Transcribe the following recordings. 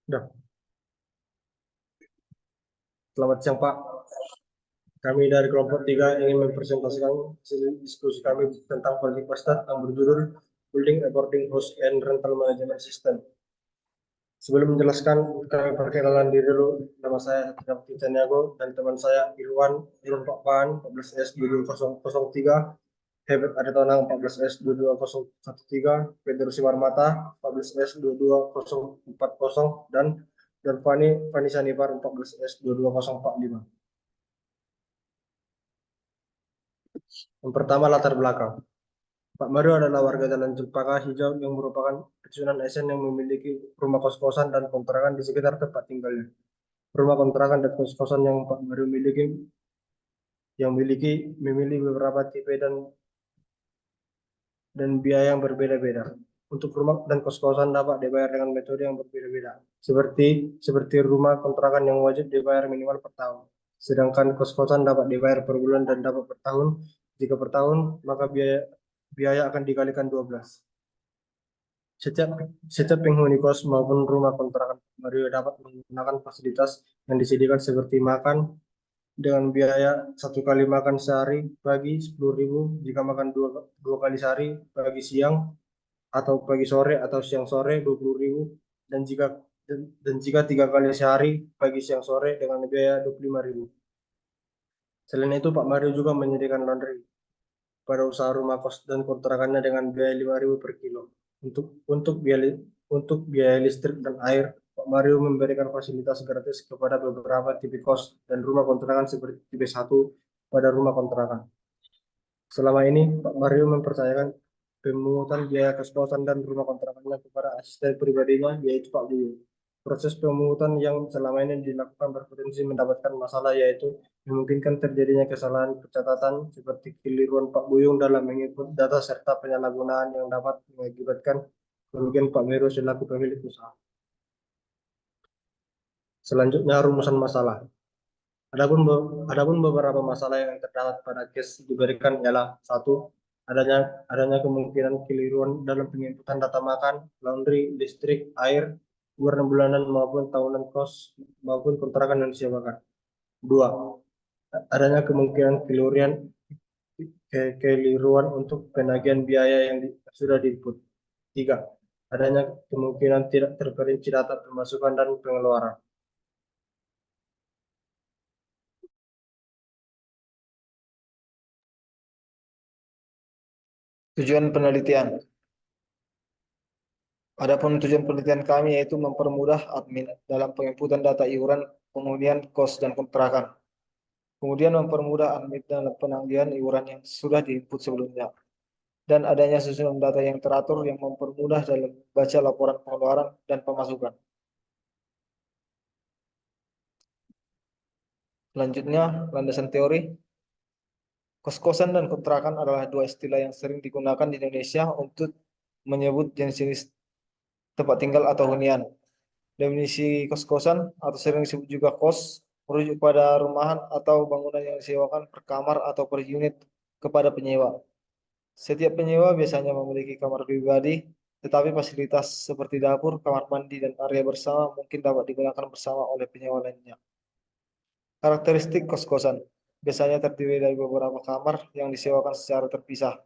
Dah. Selamat siang Pak. Kami dari kelompok 3 ingin mempresentasikan hasil diskusi kami tentang proyek Wastat yang berjudul Building a Boarding House and Rental Management System. Sebelum menjelaskan, kami perkenalan diri dulu. Nama saya Satria Caniago dan teman saya Irwan Pakpan, 14S 22003, Hebet Aritonang 14S 22013, Pedro Simarmata 14S 22040, dan Fani Sanipar 14S 22045. Yang pertama, latar belakang. Pak Mario adalah warga Jalan Cempaka Hijau yang merupakan pesusunan ASN yang memiliki rumah kos-kosan dan kontrakan di sekitar tempat tinggalnya. Rumah kontrakan dan kos-kosan yang Pak Mario memiliki beberapa tipe dan biaya yang berbeda-beda. Untuk rumah dan kos-kosan dapat dibayar dengan metode yang berbeda-beda. Seperti rumah kontrakan yang wajib dibayar minimal per tahun. Sedangkan kos-kosan dapat dibayar per bulan dan dapat per tahun. Jika per tahun, maka biaya akan dikalikan 12. Setiap setiap penghuni kos maupun rumah kontrakan Mario dapat menggunakan fasilitas yang disediakan seperti makan dengan biaya satu kali makan sehari pagi 10.000, jika makan dua kali sehari pagi siang atau pagi sore atau siang sore 20.000, dan jika tiga kali sehari pagi siang sore dengan biaya 25.000. Selain itu Pak Mario juga menyediakan laundry pada usaha rumah kos dan kontrakannya dengan biaya 5.000 per kilo. Untuk biaya listrik dan air, Pak Mario memberikan fasilitas gratis kepada beberapa tipe kos dan rumah kontrakan seperti tipe 1 pada rumah kontrakan. Selama ini, Pak Mario mempercayakan pemungutan biaya kos-kosan dan rumah kontrakannya kepada asisten pribadinya, yaitu Pak Buyu. Proses pemungutan yang selama ini dilakukan berpotensi mendapatkan masalah, yaitu memungkinkan terjadinya kesalahan pencatatan seperti keliruan Pak Buyung dalam menginput data serta penyalahgunaan yang dapat mengakibatkan kerugian Pak Meru selaku pemilik usaha. Selanjutnya, rumusan masalah. Adapun beberapa masalah yang terdapat pada case diberikan ialah: satu, adanya kemungkinan keliruan dalam penginputan data makan, laundry, listrik, air, warna bulanan maupun tahunan kos maupun kontrakan yang disewakan. Dua, adanya kemungkinan keliruan untuk penagihan biaya yang sudah diinput. Tiga, adanya kemungkinan tidak terperinci data pemasukan dan pengeluaran. Tujuan penelitian. Adapun tujuan penelitian kami yaitu mempermudah admin dalam penginputan data iuran penghunian kos dan kontrakan. Kemudian mempermudah admin dalam penanggihan iuran yang sudah diinput sebelumnya. Dan adanya susunan data yang teratur yang mempermudah dalam baca laporan pengeluaran dan pemasukan. Selanjutnya, landasan teori. Kos-kosan dan kontrakan adalah dua istilah yang sering digunakan di Indonesia untuk menyebut jenis-jenis tempat tinggal atau hunian. Definisi kos-kosan atau sering disebut juga kos merujuk pada rumahan atau bangunan yang disewakan per kamar atau per unit kepada penyewa. Setiap penyewa biasanya memiliki kamar pribadi, tetapi fasilitas seperti dapur, kamar mandi, dan area bersama mungkin dapat digunakan bersama oleh penyewa lainnya. Karakteristik kos-kosan biasanya terdiri dari beberapa kamar yang disewakan secara terpisah.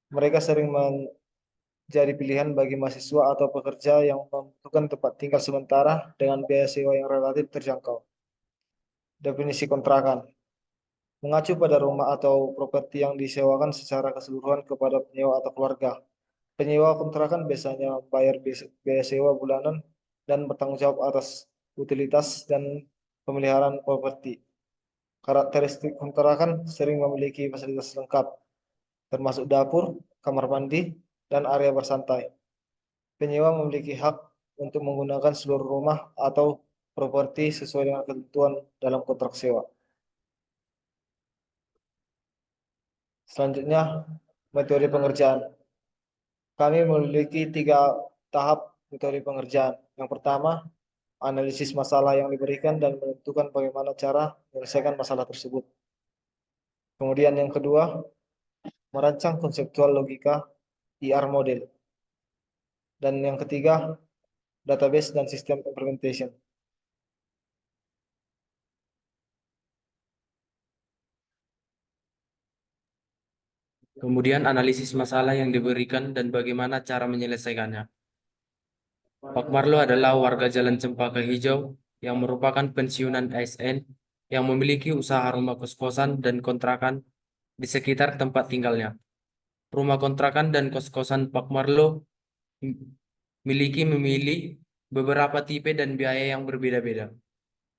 Mereka sering menjadi pilihan bagi mahasiswa atau pekerja yang membutuhkan tempat tinggal sementara dengan biaya sewa yang relatif terjangkau. Definisi kontrakan mengacu pada rumah atau properti yang disewakan secara keseluruhan kepada penyewa atau keluarga. Penyewa kontrakan biasanya membayar biaya sewa bulanan dan bertanggung jawab atas utilitas dan pemeliharaan properti. Karakteristik kontrakan sering memiliki fasilitas lengkap, termasuk dapur, kamar mandi, dan area bersantai. Penyewa memiliki hak untuk menggunakan seluruh rumah atau properti sesuai dengan ketentuan dalam kontrak sewa. Selanjutnya, metode pengerjaan. Kami memiliki 3 tahap metode pengerjaan. Yang pertama, analisis masalah yang diberikan dan menentukan bagaimana cara menyelesaikan masalah tersebut. Kemudian yang kedua, merancang konseptual logika IR model. Dan yang ketiga, database, dan sistem implementation. Kemudian analisis masalah yang diberikan dan bagaimana cara menyelesaikannya. Pak Marlo adalah warga Jalan Cempaka Hijau yang merupakan pensiunan ASN yang memiliki usaha rumah kos-kosan dan kontrakan di sekitar tempat tinggalnya. Rumah kontrakan dan kos-kosan Pak Marlo memilih beberapa tipe dan biaya yang berbeda-beda.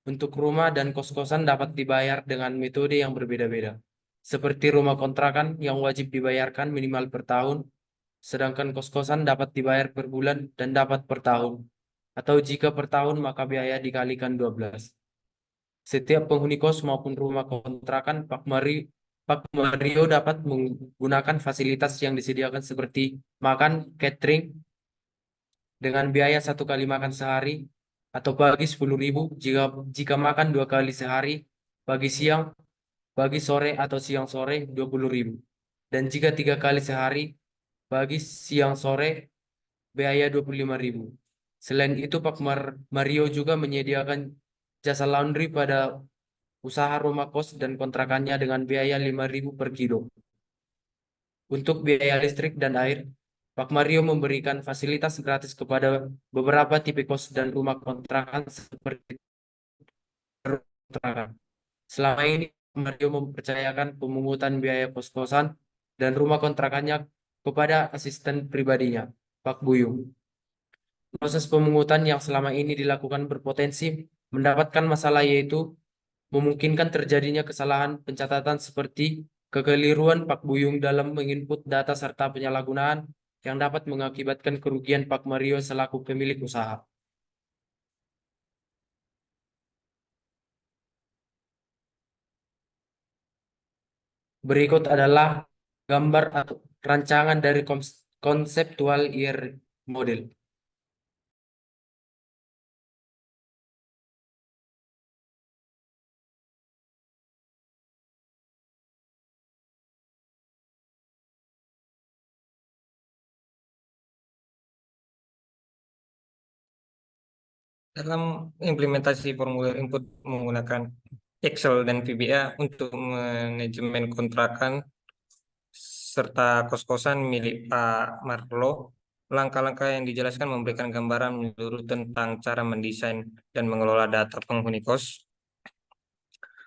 Untuk rumah dan kos-kosan dapat dibayar dengan metode yang berbeda-beda. Seperti rumah kontrakan yang wajib dibayarkan minimal per tahun, sedangkan kos-kosan dapat dibayar per bulan dan dapat per tahun. Atau jika per tahun maka biaya dikalikan 12. Setiap penghuni kos maupun rumah kontrakan Pak Mario dapat menggunakan fasilitas yang disediakan seperti makan, catering, dengan biaya 1 kali makan sehari atau pagi 10.000 jika makan 2 kali sehari, pagi siang, pagi sore atau siang sore 20.000. Dan jika 3 kali sehari, pagi siang sore biaya 25.000. Selain itu Mario juga menyediakan jasa laundry pada usaha rumah kos dan kontrakannya dengan biaya 5.000 per kilo. Untuk biaya listrik dan air, Pak Mario memberikan fasilitas gratis kepada beberapa tipe kos dan rumah kontrakan seperti kontrakan. Selama ini, Pak Mario mempercayakan pemungutan biaya kos-kosan dan rumah kontrakannya kepada asisten pribadinya, Pak Buyung. Proses pemungutan yang selama ini dilakukan berpotensi mendapatkan masalah, yaitu memungkinkan terjadinya kesalahan pencatatan seperti kekeliruan Pak Buyung dalam menginput data serta penyalahgunaan yang dapat mengakibatkan kerugian Pak Mario selaku pemilik usaha. Berikut adalah gambar atau rancangan dari konseptual IR model. Dalam implementasi formulir input menggunakan Excel dan VBA untuk manajemen kontrakan serta kos-kosan milik Pak Marlo, langkah-langkah yang dijelaskan memberikan gambaran menyeluruh tentang cara mendesain dan mengelola data penghuni kos.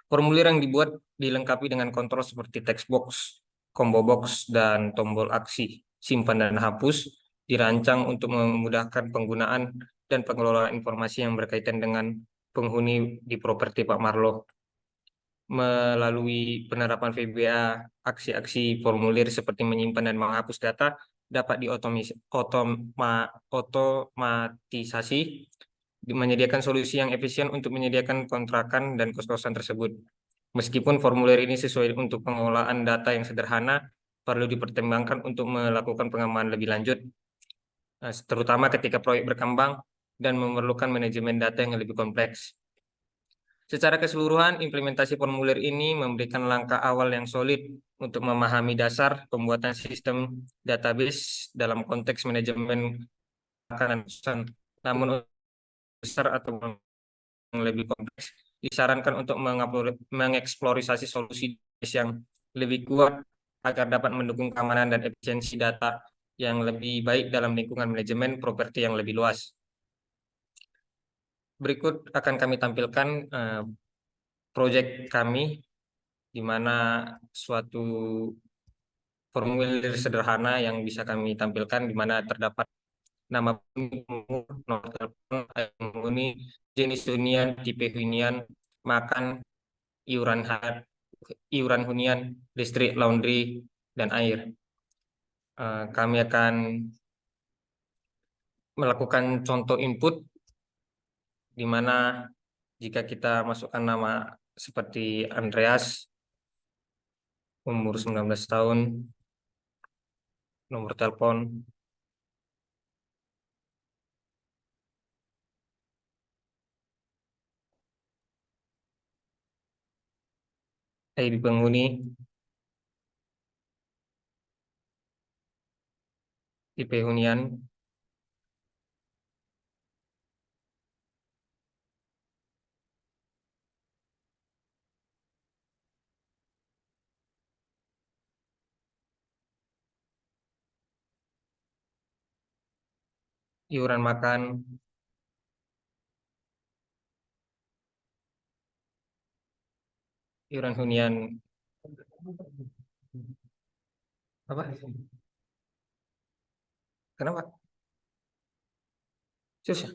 Formulir yang dibuat dilengkapi dengan kontrol seperti text box, combo box, dan tombol aksi simpan dan hapus, dirancang untuk memudahkan penggunaan dan pengelolaan informasi yang berkaitan dengan penghuni di properti Pak Marlo. Melalui penerapan VBA, aksi-aksi formulir seperti menyimpan dan menghapus data dapat otomatisasi, menyediakan solusi yang efisien untuk menyediakan kontrakan dan kos-kosan tersebut. Meskipun formulir ini sesuai untuk pengolahan data yang sederhana, perlu dipertimbangkan untuk melakukan pengembangan lebih lanjut, terutama ketika proyek berkembang dan memerlukan manajemen data yang lebih kompleks. Secara keseluruhan, implementasi formulir ini memberikan langkah awal yang solid untuk memahami dasar pembuatan sistem database dalam konteks manajemen makanan. Namun besar atau yang lebih kompleks, disarankan untuk mengeksplorasi solusi yang lebih kuat agar dapat mendukung keamanan dan efisiensi data yang lebih baik dalam lingkungan manajemen properti yang lebih luas. Berikut akan kami tampilkan proyek kami, di mana suatu formulir sederhana yang bisa kami tampilkan, di mana terdapat nama nomor telepon, penghuni, jenis hunian, tipe hunian, makan, iuran hunian, listrik, laundry, dan air. Kami akan melakukan contoh input, di mana jika kita masukkan nama seperti Andreas, umur 19 tahun, nomor telepon, ID penghuni, tipe hunian, iuran makan, iuran hunian apa? Kenapa? Susah.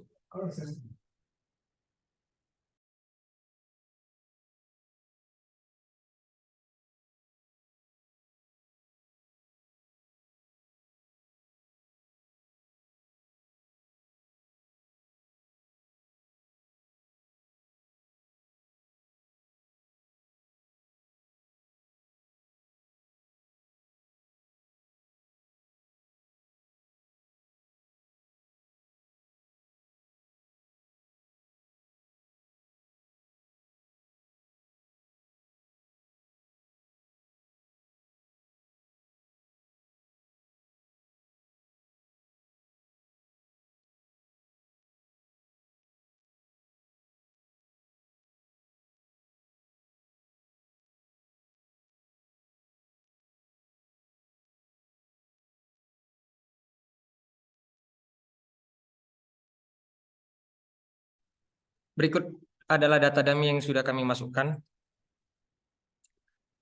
Berikut adalah data dummy yang sudah kami masukkan,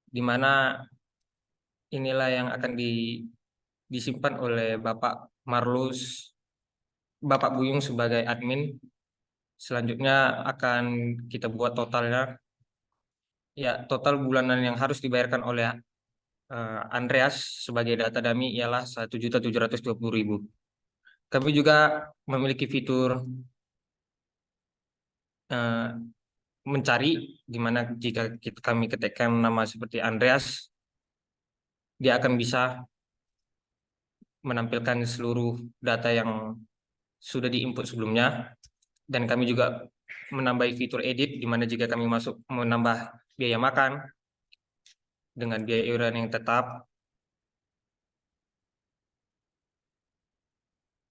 di mana inilah yang akan disimpan oleh Bapak Marlus, Bapak Buyung sebagai admin. Selanjutnya akan kita buat totalnya. Ya, total bulanan yang harus dibayarkan oleh Andreas sebagai data dummy ialah 1.720.000. Kami juga memiliki fitur mencari, di mana jika kami ketikkan nama seperti Andreas, dia akan bisa menampilkan seluruh data yang sudah diinput sebelumnya. Dan kami juga menambah fitur edit, di mana jika kami menambah biaya makan dengan biaya iuran yang tetap,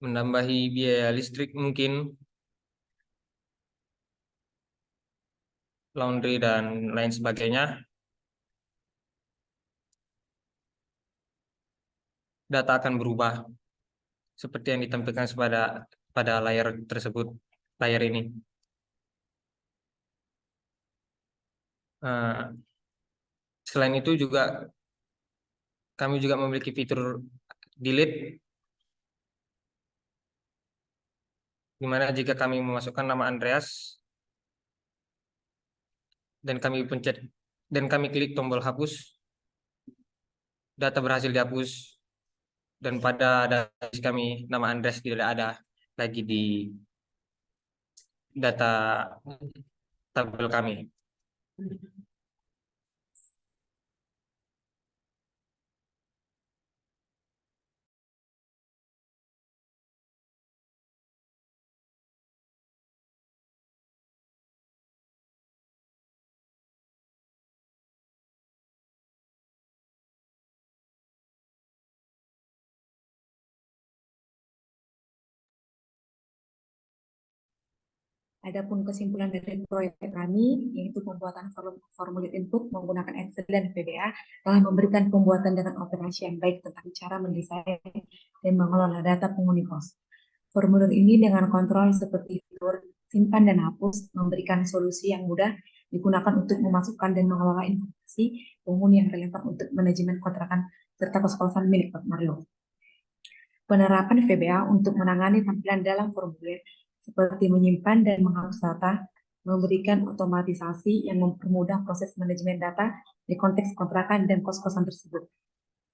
menambahi biaya listrik mungkin, laundry dan lain sebagainya, data akan berubah seperti yang ditampilkan pada layar tersebut, layar ini. Selain itu juga kami juga memiliki fitur delete, di mana jika kami memasukkan nama Andreas dan kami pencet dan kami klik tombol hapus, data berhasil dihapus, dan pada data kami nama Andreas tidak ada lagi di data tabel kami. Adapun kesimpulan dari proyek kami, yaitu pembuatan formulir input menggunakan Excel dan VBA, telah memberikan pembuatan dengan operasi yang baik tentang cara mendesain dan mengelola data penghuni kos. Formulir ini dengan kontrol seperti fitur simpan dan hapus, memberikan solusi yang mudah digunakan untuk memasukkan dan mengelola informasi penghuni yang relevan untuk manajemen kontrakan serta kos-kosan milik Pak Mario. Penerapan VBA untuk menangani tampilan dalam formulir seperti menyimpan dan menghapus data, memberikan otomatisasi yang mempermudah proses manajemen data di konteks kontrakan dan kos-kosan tersebut.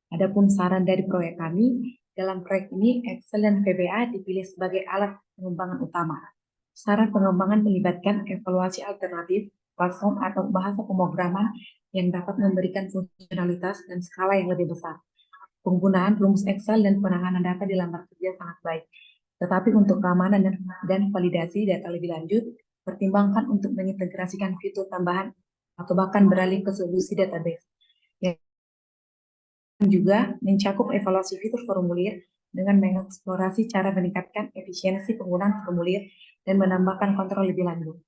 Adapun saran dari proyek kami, dalam proyek ini Excel dan VBA dipilih sebagai alat pengembangan utama. Saran pengembangan melibatkan evaluasi alternatif, platform atau bahasa pemrograman yang dapat memberikan fungsionalitas dan skala yang lebih besar. Penggunaan rumus Excel dan penanganan data di lamar kerja sangat baik. Tetapi untuk keamanan dan validasi data lebih lanjut, pertimbangkan untuk mengintegrasikan fitur tambahan atau bahkan beralih ke solusi database. Yang juga mencakup evaluasi fitur formulir dengan mengeksplorasi cara meningkatkan efisiensi penggunaan formulir dan menambahkan kontrol lebih lanjut.